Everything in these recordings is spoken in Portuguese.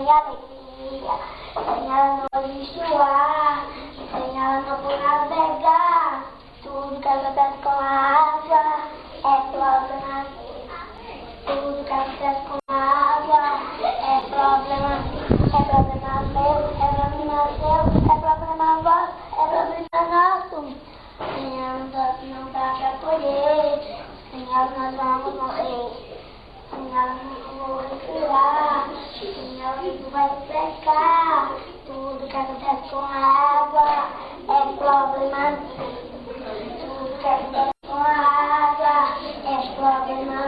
sem alegria, sem ela não existe o ar, sem ela não vou navegar. Tudo que acontece com a água é problema. Tudo que acontece com a água é problema meu, é problema seu, é problema vosso, é problema nosso. Sem ela não dá pra colher, sem ela nós vamos morrer. Sem ela não vou respirar, sem ela tudo vai secar. Tudo que acontece com a água é problema. Tudo que acontece com a água é problema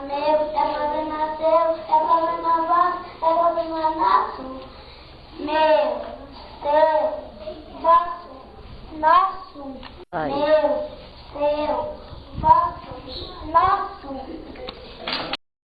meu, é problema seu, é problema vosso, é problema nosso. Meu, seu, vosso, nosso. Ai. Meu, seu, vosso, nosso.